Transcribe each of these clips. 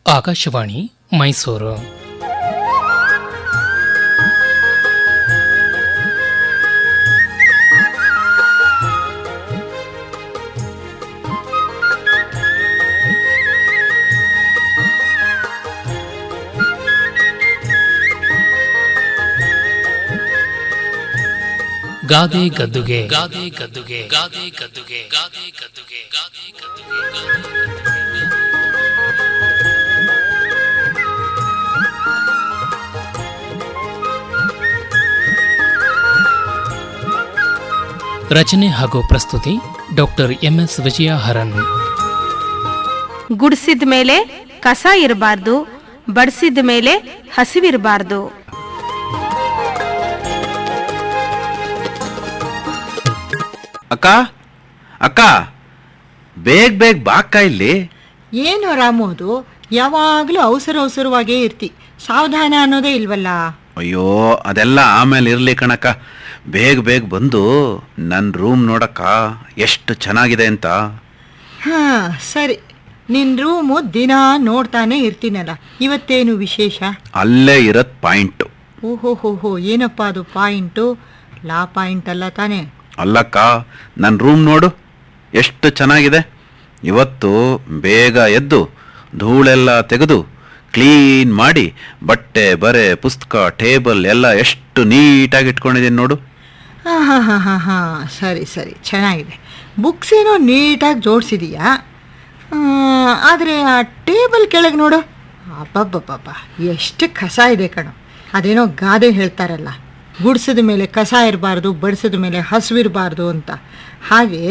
ಆಕಾಶವಾಣಿ ಮೈಸೂರು. ಗಾದೆ ಗದ್ದುಗೆ ಗಾದೆ ಗದ್ದುಗೆ ಗಾದೆ ಗದ್ದುಗೆ ಗಾದೆ ಗದ್ದುಗೆ ಗಾದೆ ಗದ್ದುಗೆ. ರಚನೆ ಹಾಗೂ ಪ್ರಸ್ತುತಿ ಡಾಕ್ಟರ್ MS ವಿಜಯ ಹರನ್. ಗುಡಿಸಿದ ಮೇಲೆ ಕಸ ಇರಬಾರ್ದು, ಬಡಿಸಿದ ಮೇಲೆ ಹಸಿವಿರಬಾರ್ದು. ಅಕ್ಕ ಅಕ್ಕ, ಬೇಗ ಬೇಗ ಬಾಕ್ಕ ಇಲ್ಲಿ. ಏನು ರಾಮು, ಅದು ಯಾವಾಗಲೂ ಅವಸರವಾಗೇ ಇರ್ತಿ, ಸಾವಧಾನ ಅನ್ನೋದೇ ಇಲ್ವಲ್ಲ. ಅಯ್ಯೋ, ಅದೆಲ್ಲ ಆಮೇಲೆ ಇರ್ಲಿ ಕಣಕ್ಕ. ಬೇಗ ಬೇಗ ಬಂದು ನನ್ನ ರೂಮ್ ನೋಡಕ್ಕ ಎಷ್ಟು ಚೆನ್ನಾಗಿದೆ ಅಂತ. ಹಾ ಸರಿ, ನಿನ್ನ ರೂಮು ದಿನ ನೋಡ್ತಾನೆ ಇರ್ತೀನಲ್ಲ, ಇವತ್ತೇನು ವಿಶೇಷ? ಅಲ್ಲೇ ಇರತ್ ಪಾಯಿಂಟು. ಓಹೋ, ಏನಪ್ಪ ಅದು ಪಾಯಿಂಟು? ಲಾ ಪಾಯಿಂಟ್ ಅಲ್ಲ ತಾನೆ? ಅಲ್ಲಕ್ಕ, ನನ್ನ ರೂಮ್ ನೋಡು ಎಷ್ಟು ಚೆನ್ನಾಗಿದೆ. ಇವತ್ತು ಬೇಗ ಎದ್ದು ಧೂಳೆಲ್ಲ ತೆಗೆದು ಕ್ಲೀನ್ ಮಾಡಿ ಬಟ್ಟೆ ಬರೆ ಪುಸ್ತಕ ಟೇಬಲ್ ಎಲ್ಲ ಎಷ್ಟು ನೀಟಾಗಿ ಇಟ್ಕೊಂಡಿದ್ದೀನಿ ನೋಡು. ಹಾಂ ಸರಿ ಚೆನ್ನಾಗಿದೆ. ಬುಕ್ಸ್ ಏನೋ ನೀಟಾಗಿ ಜೋಡಿಸಿದೀಯಾ, ಆದರೆ ಆ ಟೇಬಲ್ ಕೆಳಗೆ ನೋಡು, ಅಬ್ಬಬ್ಬಬ್ಬ ಎಷ್ಟು ಕಸ ಇದೆ ಕಣೋ. ಅದೇನೋ ಗಾದೆ ಹೇಳ್ತಾರಲ್ಲ, ಗುಡಿಸಿದ ಮೇಲೆ ಕಸ ಇರಬಾರ್ದು, ಬಡಿಸಿದ ಮೇಲೆ ಹಸುವಿರಬಾರ್ದು ಅಂತ. ಹಾಗೆ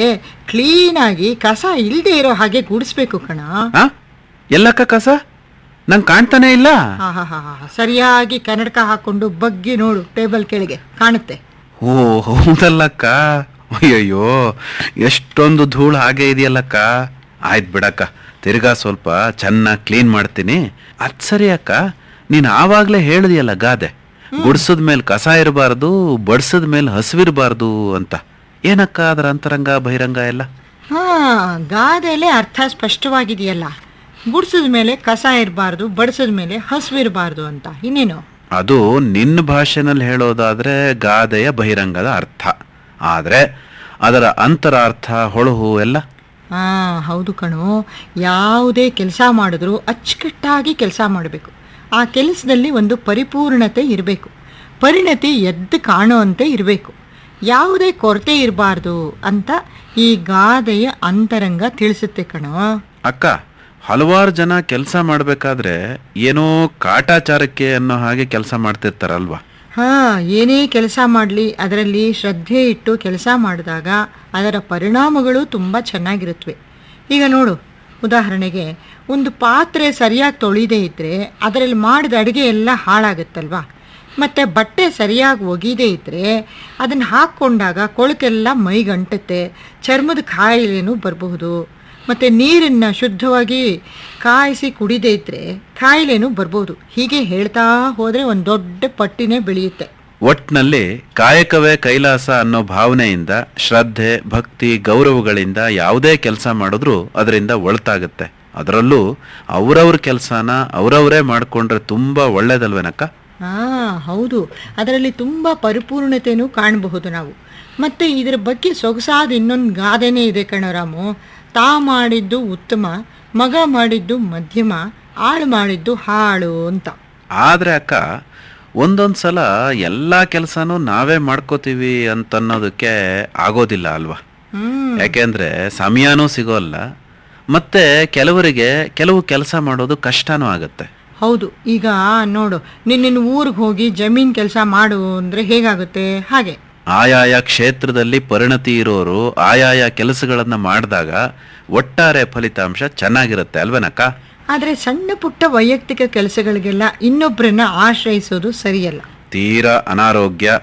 ಕ್ಲೀನಾಗಿ ಕಸ ಇಲ್ಲದೆ ಇರೋ ಹಾಗೆ ಗುಡಿಸ್ಬೇಕು ಕಣ. ಎಲ್ಲಕ್ಕ ಕಸ ನಂಗೆ ಕಾಣ್ತಾನೆ ಇಲ್ಲ. ಸರಿಯಾಗಿ ಕನ್ನಡಕ ಹಾಕೊಂಡು ಬಗ್ಗಿ ನೋಡು, ಟೇಬಲ್ ಕೆಳಗೆ ಕಾಣುತ್ತೆ. ಓ ಹೌದಲ್ಲಕ್ಕ, ಅಯ್ಯಯ್ಯೋ ಎಷ್ಟೊಂದು ಧೂಳು ಹಾಗೆ ಇದೆಯಲ್ಲಕ್ಕ. ಆಯ್ತು ಬಿಡಕ್ಕ, ತಿರ್ಗಾ ಸ್ವಲ್ಪ ಚೆನ್ನಾಗಿ ಕ್ಲೀನ್ ಮಾಡ್ತೀನಿ. ಅದ್ ಸರಿ ಅಕ್ಕ, ನೀನು ಆವಾಗಲೇ ಹೇಳಿದೆಯಲ್ಲ ಗಾದೆ, ಗುಡ್ಸದ ಮೇಲೆ ಕಸ ಇರಬಾರ್ದು, ಬಡ್ಸದ ಮೇಲೆ ಹಸಿವಿರಬಾರ್ದು ಅಂತ. ಏನಕ್ಕ ಅದರ ಅಂತರಂಗ ಬಹಿರಂಗ ಎಲ್ಲ? ಗಾದೆಲೆ ಅರ್ಥ ಸ್ಪಷ್ಟವಾಗಿದೆಯಲ್ಲ, ಗುಡ್ಸದ ಮೇಲೆ ಕಸ ಇರಬಾರ್ದು, ಬಡಿಸದ ಮೇಲೆ ಹಸಿವಿರಬಾರ್ದು ಅಂತ. ಇನ್ನೇನು? ಅದು ನಿನ್ನ ಭಾಷೆನಲ್ಲಿ ಹೇಳೋದಾದ್ರೆ ಗಾದೆಯ ಬಹಿರಂಗದ ಅರ್ಥ, ಆದ್ರೆ ಅದರ ಅಂತರಾರ್ಥ ಹೊಳಹು ಎಲ್ಲ. ಹೌದು ಕಣೋ. ಯಾವುದೇ ಕೆಲಸ ಮಾಡಿದ್ರೂ ಅಚ್ಚುಕಟ್ಟಾಗಿ ಕೆಲಸ ಮಾಡಬೇಕು. ಆ ಕೆಲಸದಲ್ಲಿ ಒಂದು ಪರಿಪೂರ್ಣತೆ ಇರಬೇಕು, ಪರಿಣತಿ ಎದ್ದು ಕಾಣುವಂತೆ ಇರಬೇಕು, ಯಾವುದೇ ಕೊರತೆ ಇರಬಾರ್ದು ಅಂತ ಈ ಗಾದೆಯ ಅಂತರಂಗ ತಿಳಿಸುತ್ತೆ ಕಣೋ. ಅಕ್ಕ, ಹಲವಾರು ಜನ ಕೆಲಸ ಮಾಡಬೇಕಾದ್ರೆ ಏನೋ ಕಾಟಾಚಾರಕ್ಕೆ ಅನ್ನೋ ಹಾಗೆ ಕೆಲಸ ಮಾಡ್ತಿರ್ತಾರಲ್ವಾ? ಏನೇ ಕೆಲಸ ಮಾಡಲಿ ಅದರಲ್ಲಿ ಶ್ರದ್ಧೆ ಇಟ್ಟು ಕೆಲಸ ಮಾಡಿದಾಗ ಅದರ ಪರಿಣಾಮಗಳು ತುಂಬ ಚೆನ್ನಾಗಿರುತ್ತವೆ. ಈಗ ನೋಡು, ಉದಾಹರಣೆಗೆ ಒಂದು ಪಾತ್ರೆ ಸರಿಯಾಗಿ ತೊಳಿದೇ ಇದ್ದರೆ ಅದರಲ್ಲಿ ಮಾಡಿದ ಅಡುಗೆ ಎಲ್ಲ ಹಾಳಾಗುತ್ತಲ್ವಾ. ಮತ್ತು ಬಟ್ಟೆ ಸರಿಯಾಗಿ ಒಗಿದೇ ಇದ್ದರೆ ಅದನ್ನು ಹಾಕ್ಕೊಂಡಾಗ ಕೊಳಕೆಲ್ಲ ಮೈಗಂಟುತ್ತೆ, ಚರ್ಮದ ಕಾಯಿಲೆನೂ ಬರಬಹುದು. ಮತ್ತು ನೀರನ್ನು ಶುದ್ಧವಾಗಿ ಕಾಯಿಸಿ ಕುಡಿದೇ ಇದ್ದರೆ ಕಾಯಿಲೆನೂ ಬರ್ಬೋದು. ಹೀಗೆ ಹೇಳ್ತಾ ಹೋದರೆ ಒಂದು ದೊಡ್ಡ ಪಟ್ಟಿನೇ ಬೆಳೆಯುತ್ತೆ. ಒಟ್ನಲ್ಲಿ ಕಾಯಕವೇ ಕೈಲಾಸ ಅನ್ನೋ ಭಾವನೆಯಿಂದ, ಶ್ರದ್ಧೆ ಭಕ್ತಿ ಗೌರವಗಳಿಂದ ಯಾವುದೇ ಕೆಲಸ ಮಾಡಿದ್ರೂ ಅದರಿಂದ ಒಳ್ತಾಗುತ್ತೆ. ಅದರಲ್ಲೂ ಅವರವ್ರ ಕೆಲಸನ ಅವರವರೇ ಮಾಡಿಕೊಂಡ್ರೆ ತುಂಬ ಒಳ್ಳೇದಲ್ವೇನಕ್ಕ? ಹೌದು, ಅದರಲ್ಲಿ ತುಂಬ ಪರಿಪೂರ್ಣತೆಯೂ ಕಾಣಬಹುದು ನಾವು. ಮತ್ತು ಇದರ ಬಗ್ಗೆ ಸೊಗಸಾದ ಇನ್ನೊಂದು ಗಾದೆನೇ ಇದೆ ಕಣರಾಮು. ತಾ ಮಾಡಿದ್ದು ಉತ್ತಮ, ಮಗ ಮಾಡಿದ್ದು ಮಧ್ಯಮ, ಆಳು ಮಾಡಿದ್ದು ಹಾಳು ಅಂತ. ಆದ್ರೆ ಅಕ್ಕ, ಒಂದೊಂದು ಸಲ ಎಲ್ಲ ಕೆಲಸನೂ ನಾವೇ ಮಾಡ್ಕೋತೀವಿ ಅಂತನ್ನೋದಕ್ಕೆ ಆಗೋದಿಲ್ಲ ಅಲ್ವಾ? ಯಾಕೆಂದ್ರೆ ಸಮಯನೂ ಸಿಗೋಲ್ಲ, ಮತ್ತೆ ಕೆಲವರಿಗೆ ಕೆಲವು ಕೆಲಸ ಮಾಡೋದು ಕಷ್ಟನೂ ಆಗುತ್ತೆ. ಹೌದು, ಈಗ ನೋಡು, ನಿನ್ನ ಊರಿಗೆ ಹೋಗಿ ಜಮೀನ್ ಕೆಲಸ ಮಾಡು ಅಂದ್ರೆ ಹೇಗಾಗುತ್ತೆ ಹಾಗೆ. ಆಯಾಯ ಕ್ಷೇತ್ರದಲ್ಲಿ ಪರಿಣತಿ ಇರೋರು ಆಯಾಯ ಕೆಲಸಗಳನ್ನ ಮಾಡಿದಾಗ ಒಟ್ಟಾರೆ ಫಲಿತಾಂಶ ಚೆನ್ನಾಗಿರುತ್ತೆ ಅಲ್ವೇನಕ್ಕ? ಆದ್ರೆ ಸಣ್ಣ ಪುಟ್ಟ ವೈಯಕ್ತಿಕ ಕೆಲಸಗಳಿಗೆಲ್ಲ ಇನ್ನೊಬ್ಬರನ್ನ ಆಶ್ರಯಿಸೋದು ಸರಿಯಲ್ಲ. ತೀರಾ ಅನಾರೋಗ್ಯ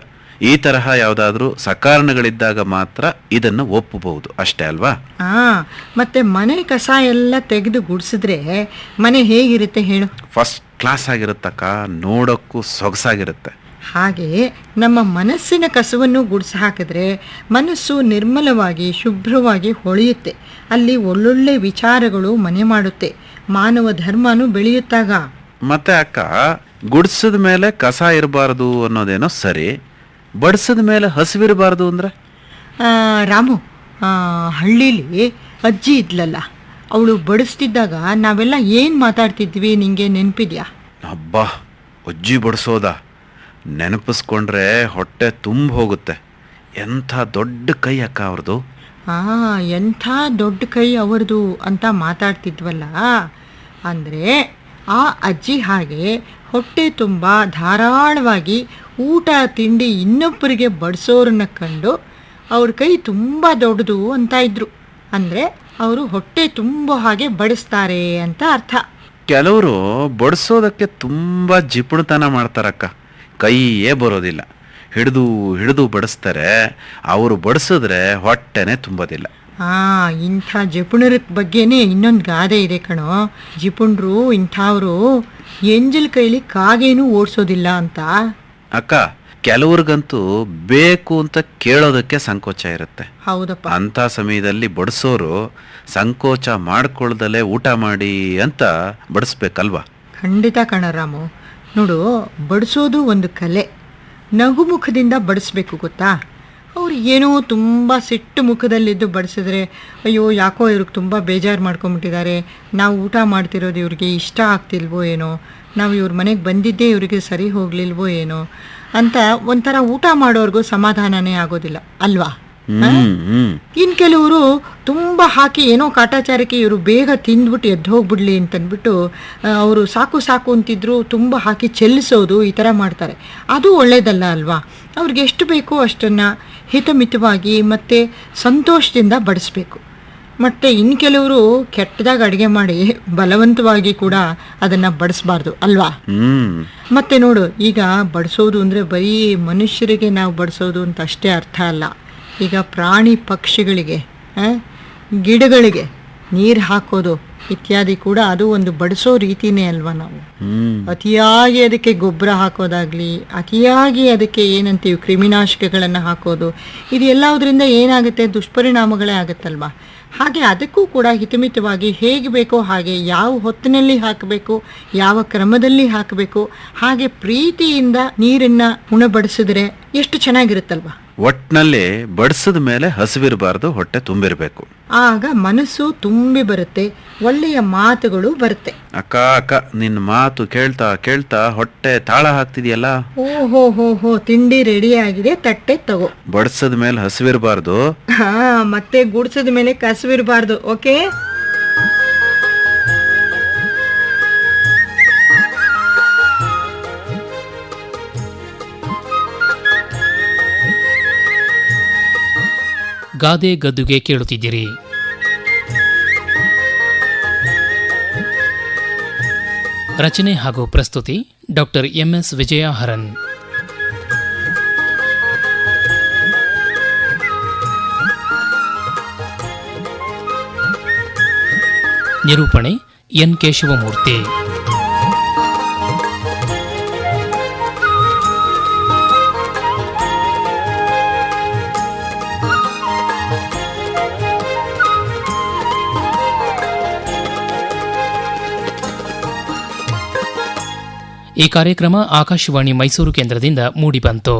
ಈ ತರಹ ಯಾವುದಾದ್ರೂ ಸಕಾರಣಗಳಿದ್ದಾಗ ಮಾತ್ರ ಇದನ್ನು ಒಪ್ಪಬಹುದು ಅಷ್ಟೇ ಅಲ್ವಾ? ಮತ್ತೆ ಮನೆ ಕಸ ಎಲ್ಲ ತೆಗೆದು ಗುಡಿಸಿದ್ರೆ ಮನೆ ಹೇಗಿರುತ್ತೆ ಹೇಳು? ಫಸ್ಟ್ ಕ್ಲಾಸ್ ಆಗಿರುತ್ತಕ್ಕ, ನೋಡೋಕ್ಕೂ ಸೊಗಸಾಗಿರುತ್ತೆ. ಹಾಗೆಯೇ ನಮ್ಮ ಮನಸ್ಸಿನ ಕಸವನ್ನು ಗುಡಿಸಿ ಹಾಕಿದ್ರೆ ಮನಸ್ಸು ನಿರ್ಮಲವಾಗಿ ಶುಭ್ರವಾಗಿ ಹೊಳೆಯುತ್ತೆ. ಅಲ್ಲಿ ಒಳ್ಳೊಳ್ಳೆ ವಿಚಾರಗಳು ಮನೆ ಮಾಡುತ್ತೆ. ಮಾನವ ಧರ್ಮನೂ ಬೆಳೆಯುತ್ತಾಗ. ಮತ್ತೆ ಅಕ್ಕ, ಗುಡ್ಸದ ಮೇಲೆ ಕಸ ಇರಬಾರ್ದು ಅನ್ನೋದೇನೋ ಸರಿ, ಬಡ್ಸದ ಮೇಲೆ ಹಸಿವಿರಬಾರ್ದು ಅಂದ್ರೆ? ರಾಮು, ಹಳ್ಳೀಲಿ ಅಜ್ಜಿ ಇದ್ಲಲ್ಲ, ಅವಳು ಬಡಿಸ್ತಿದ್ದಾಗ ನಾವೆಲ್ಲ ಏನು ಮಾತಾಡ್ತಿದ್ವಿ ನಿಂಗೆ ನೆನಪಿದ್ಯಾ? ಅಬ್ಬಾ, ಅಜ್ಜಿ ಬಡಿಸೋದ ನೆನಪಿಸ್ಕೊಂಡ್ರೆ ಹೊಟ್ಟೆ ತುಂಬ ಹೋಗುತ್ತೆ. ಎಂಥ ದೊಡ್ಡ ಕೈ ಅಕ್ಕ ಅವ್ರದ್ದು. ಎಂಥ ದೊಡ್ಡ ಕೈ ಅವರದು ಅಂತ ಮಾತಾಡ್ತಿದ್ವಲ್ಲ. ಅಂದರೆ ಆ ಅಜ್ಜಿ ಹಾಗೆ ಹೊಟ್ಟೆ ತುಂಬ ಧಾರಾಳವಾಗಿ ಊಟ ತಿಂಡಿ ಇನ್ನೊಬ್ಬರಿಗೆ ಬಡಿಸೋರನ್ನ ಕಂಡು ಅವ್ರ ಕೈ ತುಂಬ ದೊಡ್ಡದು ಅಂತ ಇದ್ರು. ಅಂದರೆ ಅವರು ಹೊಟ್ಟೆ ತುಂಬ ಹಾಗೆ ಬಡಿಸ್ತಾರೆ ಅಂತ ಅರ್ಥ. ಕೆಲವರು ಬಡಿಸೋದಕ್ಕೆ ತುಂಬ ಜಿಪುಣತನ ಮಾಡ್ತಾರಕ್ಕ, ಕೈಯೇ ಬರೋದಿಲ್ಲ, ಹಿಡಿದು ಹಿಡಿದು ಬಡಿಸ್ತಾರೆ. ಅವರು ಬಡಿಸಿದ್ರೆ ಹೊಟ್ಟೆನೇ ತುಂಬೋದಿಲ್ಲ. ಇಂಥ ಜಿಪುಣರ ಬಗ್ಗೆನೇ ಇನ್ನೊಂದು ಗಾದೆ ಇದೆ ಕಣೋ. ಜಿಪುಣರು ಇಂಥವ್ರು ಎಂಜಲ್ ಕೈಲಿ ಕಾಗೇನೂ ಓಡಿಸೋದಿಲ್ಲ ಅಂತ. ಅಕ್ಕ, ಕೆಲವ್ರಿಗಂತೂ ಬೇಕು ಅಂತ ಕೇಳೋದಕ್ಕೆ ಸಂಕೋಚ ಇರುತ್ತೆ. ಹೌದಪ್ಪ. ಅಂಥ ಸಮಯದಲ್ಲಿ ಬಡಿಸೋರು ಸಂಕೋಚ ಮಾಡ್ಕೊಳ್ದಲೇ ಊಟ ಮಾಡಿ ಅಂತ ಬಡಿಸ್ಬೇಕಲ್ವಾ? ಖಂಡಿತ ಕಣರಾಮು. ನೋಡು, ಬಡಿಸೋದು ಒಂದು ಕಲೆ. ನಗುಮುಖದಿಂದ ಬಡಿಸ್ಬೇಕು, ಗೊತ್ತಾ? ಅವ್ರು ಏನೋ ತುಂಬ ಸಿಟ್ಟು ಮುಖದಲ್ಲಿದ್ದು ಬಡಿಸಿದ್ರೆ, ಅಯ್ಯೋ ಯಾಕೋ ಇವ್ರಿಗೆ ತುಂಬ ಬೇಜಾರು ಮಾಡ್ಕೊಂಬಿಟ್ಟಿದ್ದಾರೆ, ನಾವು ಊಟ ಮಾಡ್ತಿರೋದು ಇವ್ರಿಗೆ ಇಷ್ಟ ಆಗ್ತಿಲ್ವೋ ಏನೋ, ನಾವು ಇವ್ರ ಮನೆಗೆ ಬಂದಿದ್ದೇ ಇವರಿಗೆ ಸರಿ ಹೋಗ್ಲಿಲ್ವೋ ಏನೋ ಅಂತ ಒಂಥರ ಊಟ ಮಾಡೋರ್ಗೂ ಸಮಾಧಾನನೇ ಆಗೋದಿಲ್ಲ ಅಲ್ವಾ? ಇನ್ನು ಕೆಲವರು ತುಂಬ ಹಾಕಿ ಏನೋ ಕಾಟಾಚಾರಕ್ಕೆ ಇವರು ಬೇಗ ತಿಂದ್ಬಿಟ್ಟು ಎದ್ದು ಹೋಗ್ಬಿಡ್ಲಿ ಅಂತಂದ್ಬಿಟ್ಟು ಅವರು ಸಾಕು ಸಾಕು ಅಂತಿದ್ರು ತುಂಬ ಹಾಕಿ ಚೆಲ್ಲಿಸೋದು, ಈ ಥರ ಮಾಡ್ತಾರೆ. ಅದು ಒಳ್ಳೇದಲ್ಲ ಅಲ್ವಾ? ಅವ್ರಿಗೆ ಎಷ್ಟು ಬೇಕೋ ಅಷ್ಟನ್ನು ಹಿತಮಿತವಾಗಿ ಮತ್ತು ಸಂತೋಷದಿಂದ ಬಡಿಸ್ಬೇಕು. ಮತ್ತು ಇನ್ನು ಕೆಲವರು ಕೆಟ್ಟದಾಗ ಅಡುಗೆ ಮಾಡಿ ಬಲವಂತವಾಗಿ ಕೂಡ ಅದನ್ನು ಬಡಿಸ್ಬಾರ್ದು ಅಲ್ವಾ? ಮತ್ತು ನೋಡು, ಈಗ ಬಡಿಸೋದು ಅಂದರೆ ಬರೀ ಮನುಷ್ಯರಿಗೆ ನಾವು ಬಡಿಸೋದು ಅಂತ ಅಷ್ಟೇ ಅರ್ಥ ಅಲ್ಲ. ಈಗ ಪ್ರಾಣಿ ಪಕ್ಷಿಗಳಿಗೆ, ಗಿಡಗಳಿಗೆ ನೀರು ಹಾಕೋದು ಇತ್ಯಾದಿ ಕೂಡ ಅದು ಒಂದು ಬಡಿಸೋ ರೀತಿನೇ ಅಲ್ವಾ? ನಾವು ಅತಿಯಾಗಿ ಅದಕ್ಕೆ ಗೊಬ್ಬರ ಹಾಕೋದಾಗ್ಲಿ, ಅತಿಯಾಗಿ ಅದಕ್ಕೆ ಏನಂತೀವಿ ಕ್ರಿಮಿನಾಶಕಗಳನ್ನು ಹಾಕೋದು, ಇದು ಎಲ್ಲದರಿಂದ ಏನಾಗುತ್ತೆ? ದುಷ್ಪರಿಣಾಮಗಳೇ ಆಗುತ್ತಲ್ವಾ? ಹಾಗೆ ಅದಕ್ಕೂ ಕೂಡ ಹಿತಮಿತವಾಗಿ ಹೇಗೆ ಬೇಕೋ ಹಾಗೆ, ಯಾವ ಹೊತ್ತಿನಲ್ಲಿ ಹಾಕಬೇಕು, ಯಾವ ಕ್ರಮದಲ್ಲಿ ಹಾಕಬೇಕು, ಹಾಗೆ ಪ್ರೀತಿಯಿಂದ ನೀರನ್ನು ಉಣಬಡಿಸಿದ್ರೆ ಎಷ್ಟು ಚೆನ್ನಾಗಿರುತ್ತಲ್ವಾ? ಒಟ್ಟಿನಲ್ಲಿ ಬಡಿಸಿದ ಮೇಲೆ ಹಸಿವಿರಬಾರ್ದು, ಹೊಟ್ಟೆ ತುಂಬಿರಬೇಕು. ಆಗ ಮನಸ್ಸು ತುಂಬಿ ಬರುತ್ತೆ, ಒಳ್ಳೆಯ ಮಾತುಗಳು ಬರುತ್ತೆ. ಅಕ್ಕ, ನಿನ್ನ ಮಾತು ಕೇಳ್ತಾ ಕೇಳ್ತಾ ಹೊಟ್ಟೆ ತಾಳ ಹಾಕ್ತಿದ್ಯಲ್ಲ. ಓಹೋ, ತಿಂಡಿ ರೆಡಿ ಆಗಿದೆ, ತಟ್ಟೆ ತಗೋ. ಬಡಿಸದ ಮೇಲೆ ಹಸಿವಿರಬಾರ್ದು, ಮತ್ತೆ ಗುಡ್ಸದ ಮೇಲೆ ಕಸವಿರಬಾರ್ದು. ಓಕೆ. ಗಾದೆ ಗದ್ದುಗೆ ಕೇಳುತ್ತಿದ್ದೀರಿ. ರಚನೆ ಹಾಗೂ ಪ್ರಸ್ತುತಿ ಡಾಕ್ಟರ್ ಎಂಎಸ್ ವಿಜಯಹರನ್. ನಿರೂಪಣೆ ಎನ್ ಕೇಶವಮೂರ್ತಿ. ಈ ಕಾರ್ಯಕ್ರಮ ಆಕಾಶವಾಣಿ ಮೈಸೂರು ಕೇಂದ್ರದಿಂದ ಮೂಡಿಬಂತು.